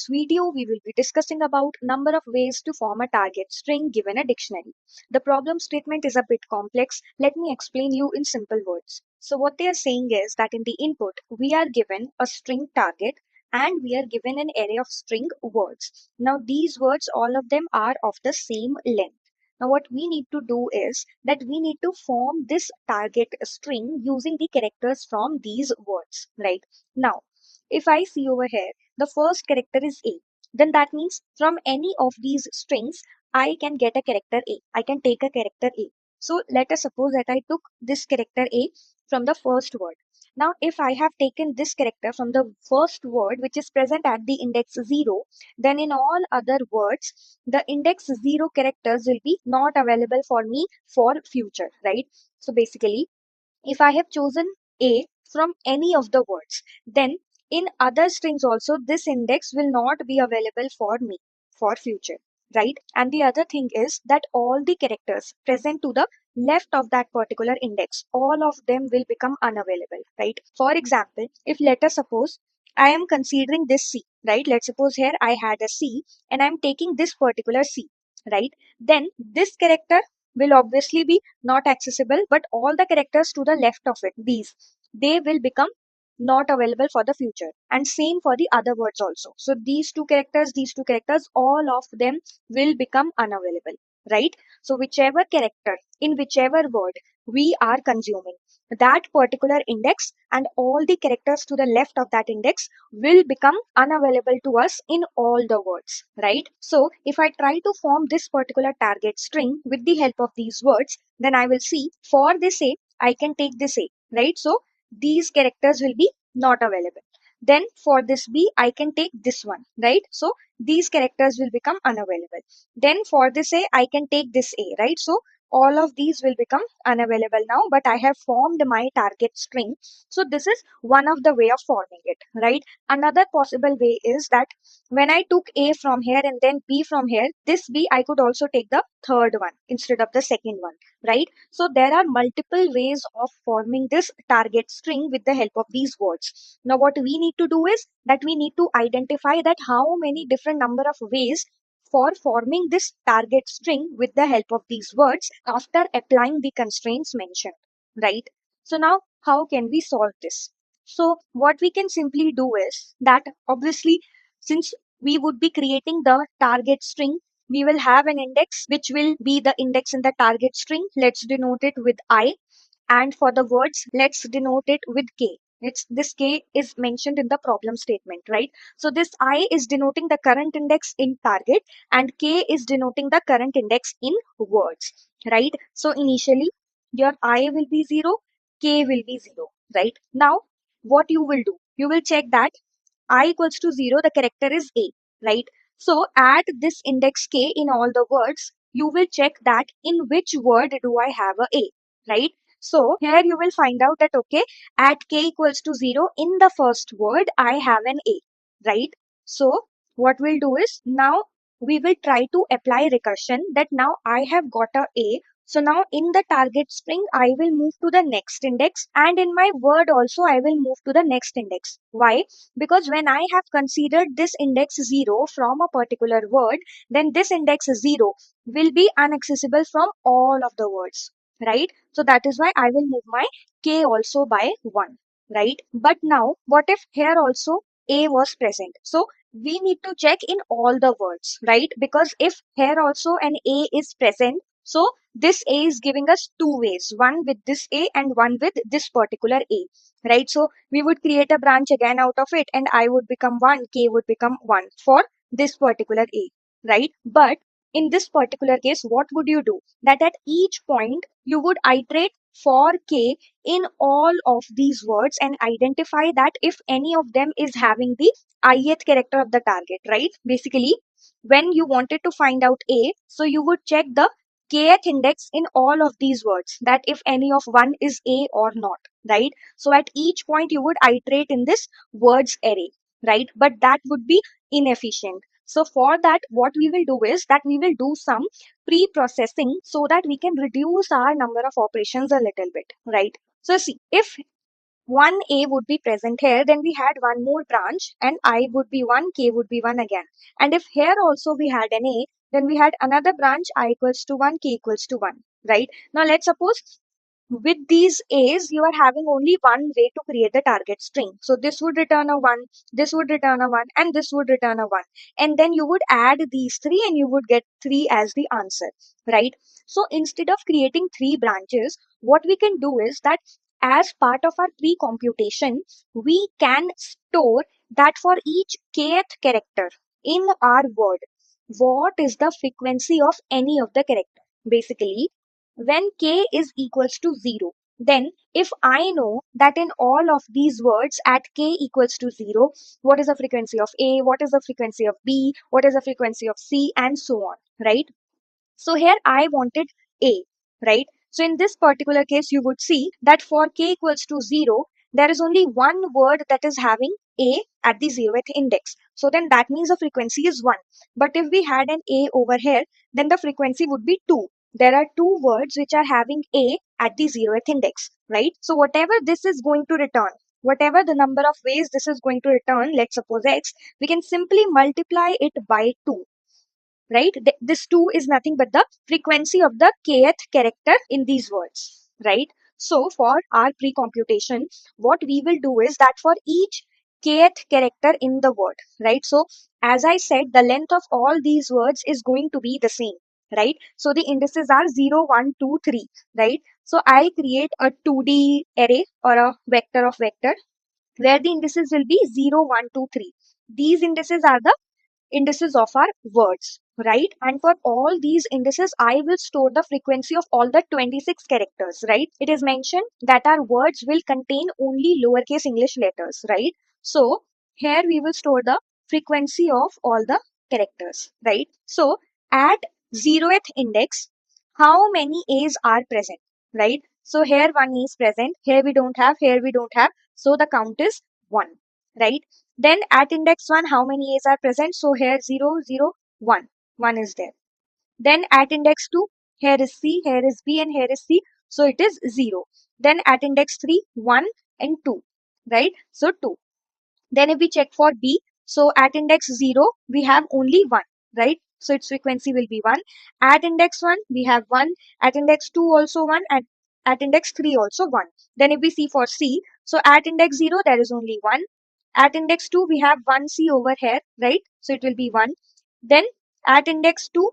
video, we will be discussing about number of ways to form a target string given a dictionary. The problem statement is a bit complex. Let me explain you in simple words. So what they are saying is that in the input, we are given a string target and we are given an array of string words. Now these words, all of them are of the same length. Now what we need to do is that we need to form this target string using the characters from these words, right? Now, if I see over here, the first character is A, then that means from any of these strings, I can get a character A. I can take a character A. So let us suppose that I took this character A from the first word. Now, if I have taken this character from the first word, which is present at the index 0, then in all other words, the index 0 characters will be not available for me for future, right? So basically, if I have chosen A from any of the words, then in other strings also this index will not be available for me for future, right? And the other thing is that all the characters present to the left of that particular index, all of them will become unavailable, right? For example, if let us suppose I am considering this C, right? Let's suppose here I had a C and I'm taking this particular C, right? Then this character will obviously be not accessible, but all the characters to the left of it, these, they will become not available for the future. And same for the other words also. So these two characters, all of them will become unavailable, right? So whichever character in whichever word we are consuming, that particular index and all the characters to the left of that index will become unavailable to us in all the words, right? So if I try to form this particular target string with the help of these words, then I will see for this A, I can take this A, right? So these characters will be not available. Then for this B, I can take this one, right? So these characters will become unavailable. Then for this A, I can take this A, right? So all of these will become unavailable now, but I have formed my target string. So this is one of the way of forming it, right? Another possible way is that when I took A from here and then B from here, this B I could also take the third one instead of the second one, right? So there are multiple ways of forming this target string with the help of these words. Now what we need to do is that we need to identify that how many different number of ways for forming this target string with the help of these words after applying the constraints mentioned, right? So now how can we solve this? So what we can simply do is that obviously, since we would be creating the target string, we will have an index which will be the index in the target string. Let's denote it with I. And for the words, let's denote it with K. This K is mentioned in the problem statement, right? So this I is denoting the current index in target and K is denoting the current index in words, right? So initially your I will be 0, K will be 0, right? Now what you will do? You will check that I equals to 0, the character is A, right? So at this index K in all the words, you will check that in which word do I have a, right? So here you will find out that, okay, at K equals to 0, in the first word, I have an A, right? So what we'll do is now we will try to apply recursion that now I have got a. So now in the target string, I will move to the next index and in my word also, I will move to the next index. Why? Because when I have considered this index 0 from a particular word, then this index 0 will be inaccessible from all of the words, right? So that is why I will move my K also by 1, right? But now, what if here also A was present? So we need to check in all the words, right? Because if here also an A is present, so this A is giving us two ways, one with this A and one with this particular A, right? So we would create a branch again out of it and I would become 1, K would become 1 for this particular A, right? But in this particular case, what would you do? That at each point, you would iterate for K in all of these words and identify that if any of them is having the ith character of the target, right? Basically, when you wanted to find out A, so you would check the kth index in all of these words, that if any of one is A or not, right? So at each point you would iterate in this words array, right? But that would be inefficient. So for that, what we will do is that we will do some pre-processing so that we can reduce our number of operations a little bit, right? So see, if one A would be present here, then we had one more branch and I would be 1, K would be 1 again. And if here also we had an A, then we had another branch I equals to 1, K equals to 1, right? Now let's suppose with these A's, you are having only one way to create the target string. So this would return a 1, this would return a 1, and this would return a 1. And then you would add these three and you would get 3 as the answer, right? So instead of creating 3 branches, what we can do is that as part of our pre-computation, we can store that for each kth character in our word, what is the frequency of any of the character. Basically, when k is equals to 0, then if I know that in all of these words at k equals to 0, what is the frequency of A, what is the frequency of B, what is the frequency of C, and so on, right? So here I wanted A, right? So in this particular case, you would see that for k equals to 0, there is only one word that is having A at the 0th index. So then that means the frequency is 1. But if we had an A over here, then the frequency would be 2. There are two words which are having A at the 0th index, right? So whatever this is going to return, whatever the number of ways this is going to return, let's suppose x, we can simply multiply it by 2, right? This 2 is nothing but the frequency of the kth character in these words, right? So for our pre-computation, what we will do is that for each kth character in the word, right? So as I said, the length of all these words is going to be the same, right? So the indices are 0, 1, 2, 3, right? So I'll create a 2D array or a vector of vector where the indices will be 0, 1, 2, 3. These indices are the indices of our words, right? And for all these indices, I will store the frequency of all the 26 characters, right? It is mentioned that our words will contain only lowercase English letters, right? So here we will store the frequency of all the characters, right? So at 0th index, how many A's are present, right? So here one is present, here we don't have, here we don't have. So the count is 1, right? Then at index 1, how many A's are present? So here 0, 0, 1. 1 is there. Then at index 2, here is C, here is B, and here is C. So it is 0. Then at index 3, 1 and 2, right? So 2. Then if we check for B, so at index 0, we have only 1, right? So its frequency will be 1. At index 1, we have 1. At index 2 also 1. At index 3 also 1. Then if we see for C, so at index 0, there is only 1. At index 2, we have 1C over here, right? So it will be 1. Then at index 2,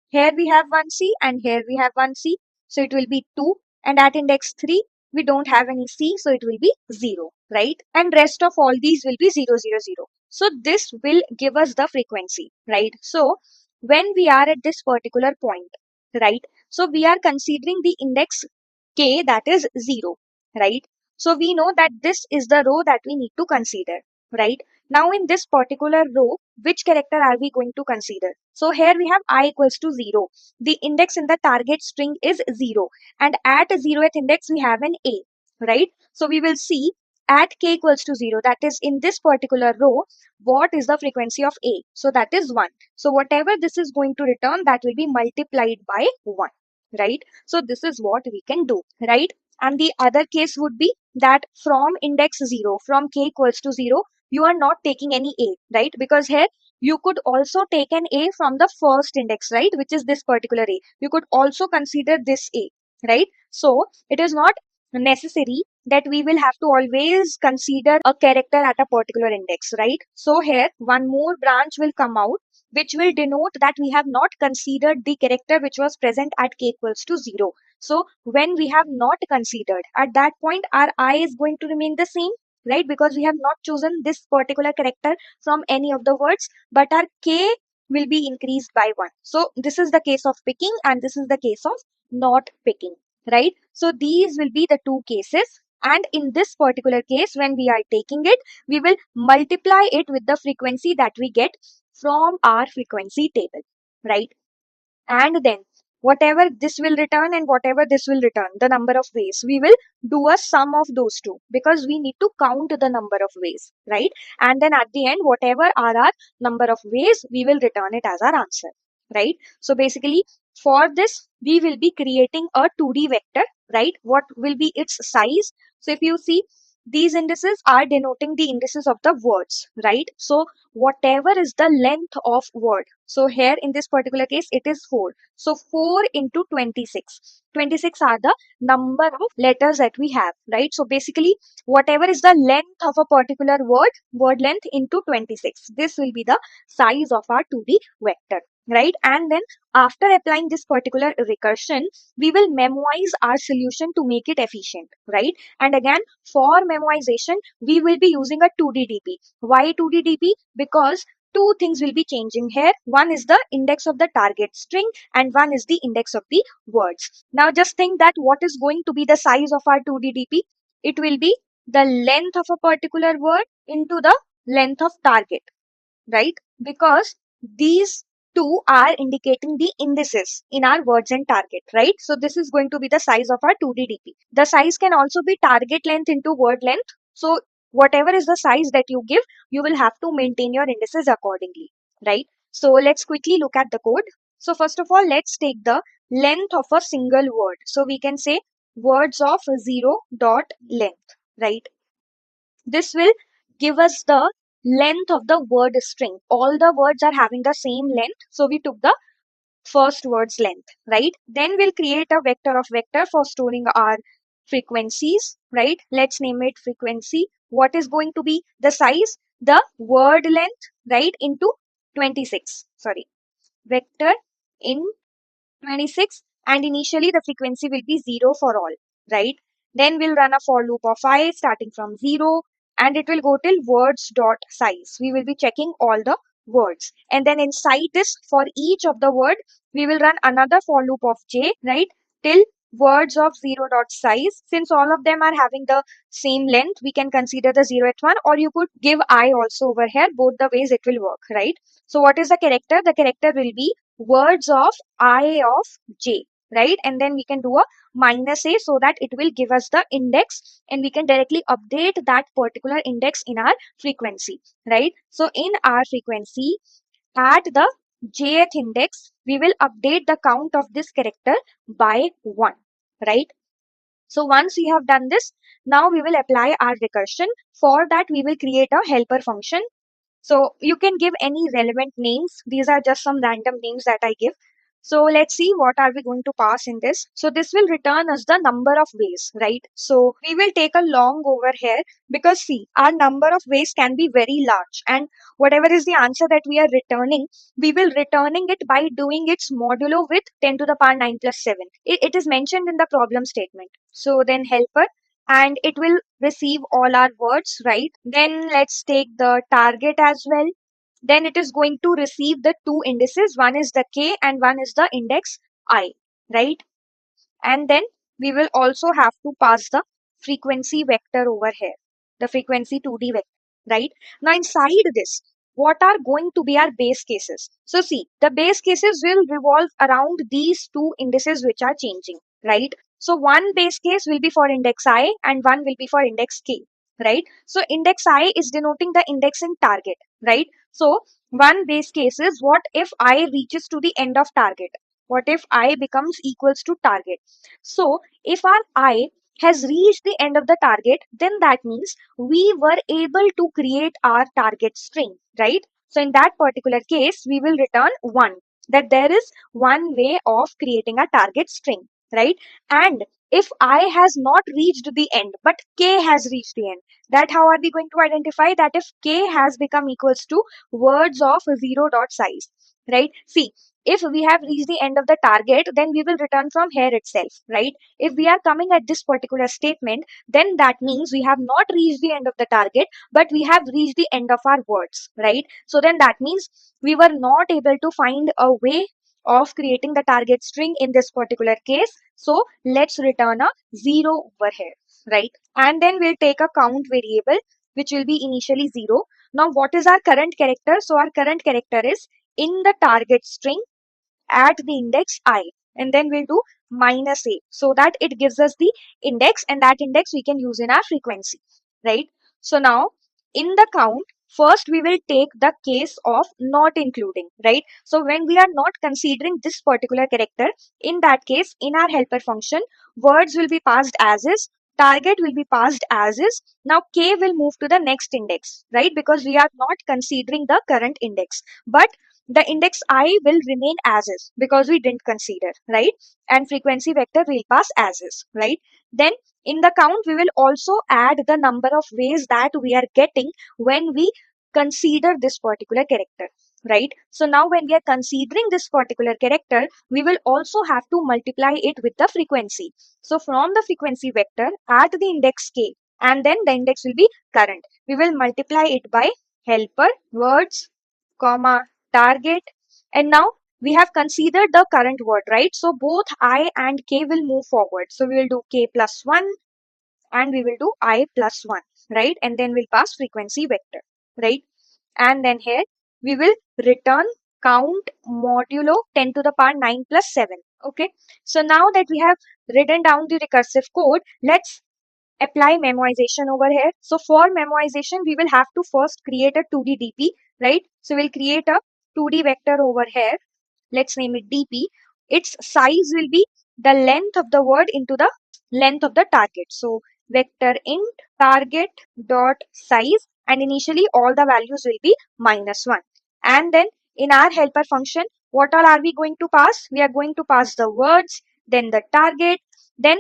here we have 1C and here we have 1C. So it will be 2. And at index 3, we don't have any C. So it will be 0, right? And rest of all these will be 0, 0, 0. So this will give us the frequency, right? So when we are at this particular point, right? So we are considering the index K that is 0, right? So we know that this is the row that we need to consider, right? Now in this particular row, which character are we going to consider? So here we have I equals to 0. The index in the target string is 0. And at 0th index, we have an A, right? So we will see at k equals to 0, that is in this particular row, what is the frequency of A? So that is 1. So whatever this is going to return, that will be multiplied by 1, right? So this is what we can do, right? And the other case would be that from index 0, from k equals to 0, you are not taking any A, right? Because here you could also take an A from the first index, right? Which is this particular A. You could also consider this A, right? So it is not necessary that we will have to always consider a character at a particular index, right? So here one more branch will come out which will denote that we have not considered the character which was present at k equals to 0. So when we have not considered, at that point our I is going to remain the same, right? Because we have not chosen this particular character from any of the words, but our k will be increased by 1. So this is the case of picking and this is the case of not picking, right? So these will be the two cases. And in this particular case, when we are taking it, we will multiply it with the frequency that we get from our frequency table, right? And then whatever this will return and whatever this will return, the number of ways, we will do a sum of those two because we need to count the number of ways, right? And then at the end, whatever are our number of ways, we will return it as our answer, right? So basically for this, we will be creating a 2D vector, right? What will be its size? So if you see, These indices are denoting the indices of the words, right? So whatever is the length of word. So here in this particular case, it is 4. So 4 into 26. 26 are the number of letters that we have, right? So basically, whatever is the length of a particular word length into 26. This will be the size of our 2D vector, right? And then after applying this particular recursion, we will memorize our solution to make it efficient, right? And again, for memorization, we will be using a 2D DP. Why 2D DP? Because two things will be changing here. One is the index of the target string and one is the index of the words. Now just think that what is going to be the size of our 2D DP? It will be the length of a particular word into the length of target, right? Because these two are indicating the indices in our words and target, right? So this is going to be the size of our 2D DP. The size can also be target length into word length. So whatever is the size that you give, you will have to maintain your indices accordingly, right? So let's quickly look at the code. So first of all, let's take the length of a single word. So we can say words of 0 dot length, right? This will give us the length of the word string. All the words are having the same length. So we took the first word's length, right? Then we'll create a vector of vector for storing our frequencies, right? Let's name it frequency. What is going to be the size? The word length, right? Into 26. Sorry. Vector in 26, and initially the frequency will be 0 for all, right? Then we'll run a for loop of I starting from 0 and it will go till words dot size. We will be checking all the words, and then inside this, for each of the word, we will run another for loop of j, right, till words of 0 dot size. Since all of them are having the same length, we can consider the 0th one, or you could give I also over here. Both the ways it will work, right? So what is the character? The character will be words of I of j, right? And then we can do a minus a so that it will give us the index and we can directly update that particular index in our frequency, right? So in our frequency, at the jth index, we will update the count of this character by 1, right? So once we have done this, now we will apply our recursion. For that, we will create a helper function. So you can give any relevant names. These are just some random names that I give. So let's see what are we going to pass in this. So this will return us the number of ways, right? So we will take a long over here because see, our number of ways can be very large, and whatever is the answer that we are returning, we will returning it by doing its modulo with 10 to the power 9 plus 7. It is mentioned in the problem statement. So then helper, and it will receive all our words, right? Then let's take the target as well. Then it is going to receive the two indices. One is the k and one is the index I, right? And then we will also have to pass the frequency vector over here, the frequency 2D vector, right? Now inside this, what are going to be our base cases? So see, the base cases will revolve around these two indices which are changing, right? So one base case will be for index I and one will be for index k, right? So index I is denoting the index in target, right? So one base case is what if I reaches to the end of target? What if I becomes equals to target? So if our I has reached the end of the target, then that means we were able to create our target string, right? So in that particular case, we will return 1, that there is one way of creating a target string, right? And if I has not reached the end, but k has reached the end, that how are we going to identify that if k has become equals to words of 0 dot size, right? See, if we have reached the end of the target, then we will return from here itself, right? If we are coming at this particular statement, then that means we have not reached the end of the target, but we have reached the end of our words, right? So then that means we were not able to find a way of creating the target string in this particular case. So let's return a 0 over here, right? And then we'll take a count variable, which will be initially 0. Now what is our current character? So our current character is in the target string at the index I, and then we'll do minus a so that it gives us the index, and that index we can use in our frequency, right? So now in the count, first we will take the case of not including, right? So when we are not considering this particular character, in that case, in our helper function, words will be passed as is, target will be passed as is. Now k will move to the next index, right? Because we are not considering the current index, but the index I will remain as is because we didn't consider, right? And frequency vector will pass as is, right? Then in the count, we will also add the number of ways that we are getting when we consider this particular character, right? So now when we are considering this particular character, we will also have to multiply it with the frequency. So from the frequency vector, add the index k, and then the index will be current. We will multiply it by helper, words, comma, target, and now we have considered the current word, right? So both I and k will move forward. So we will do k plus 1 and we will do I plus 1, right? And then we'll pass frequency vector, right? And then here we will return count modulo 10 to the power 9 plus 7. Okay. So now that we have written down the recursive code, let's apply memoization over here. So for memoization, we will have to first create a 2D DP, right? So we'll create a 2D vector over here. Let's name it DP. Its size will be the length of the word into the length of the target. So vector int target dot size, and initially all the values will be -1. And then in our helper function, what all are we going to pass? We are going to pass the words, then the target, then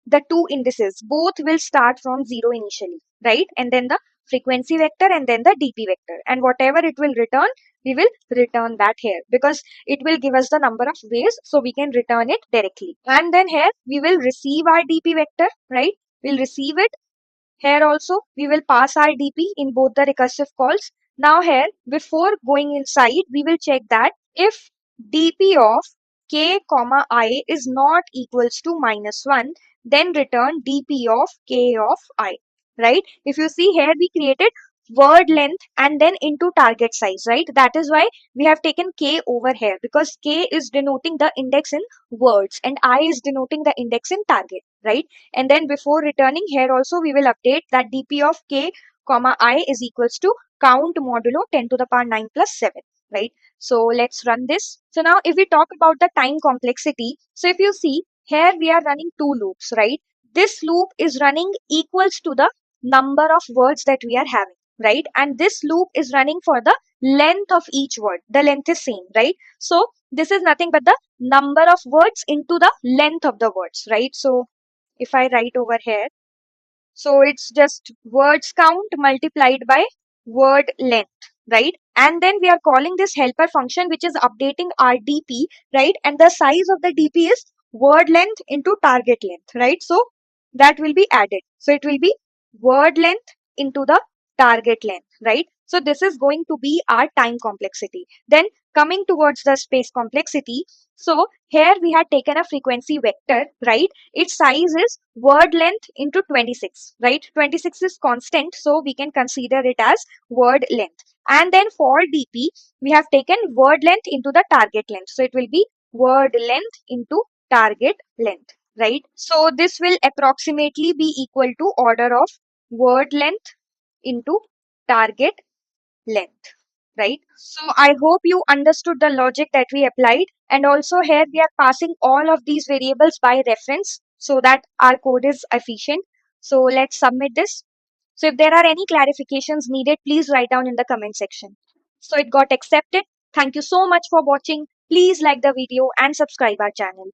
the two indices. Both will start from 0 initially, right? And then the frequency vector and then the DP vector. And whatever it will return, we will return that here because it will give us the number of ways, so we can return it directly. And then here we will receive our DP vector, right? We'll receive it. Here also we will pass our DP in both the recursive calls. Now here, before going inside, we will check that if DP of k comma I is not equals to -1, then return DP of k of I, right? If you see here, we created word length and then into target size, right? That is why we have taken k over here, because k is denoting the index in words and I is denoting the index in target, right? And then before returning here also, we will update that DP of k comma I is equals to count modulo 10 to the power 9 plus 7, right? So let's run this. So now if we talk about the time complexity, so if you see here, we are running two loops, right? This loop is running equals to the number of words that we are having, right? And this loop is running for the length of each word. The length is same, right? So this is nothing but the number of words into the length of the words, right? So if I write over here, so it's just words count multiplied by word length, right? And then we are calling this helper function, which is updating our DP, right? And the size of the DP is word length into target length, right? So that will be added. So it will be word length into the target length, right? So this is going to be our time complexity. Then coming towards the space complexity. So here we had taken a frequency vector, right? Its size is word length into 26, right? 26 is constant, so we can consider it as word length. And then for DP, we have taken word length into the target length. So it will be word length into target length, right? So this will approximately be equal to order of word length into target length, right? So I hope you understood the logic that we applied. And also here we are passing all of these variables by reference so that our code is efficient. So let's submit this. So if there are any clarifications needed, please write down in the comment section. So it got accepted. Thank you so much for watching. Please like the video and subscribe our channel.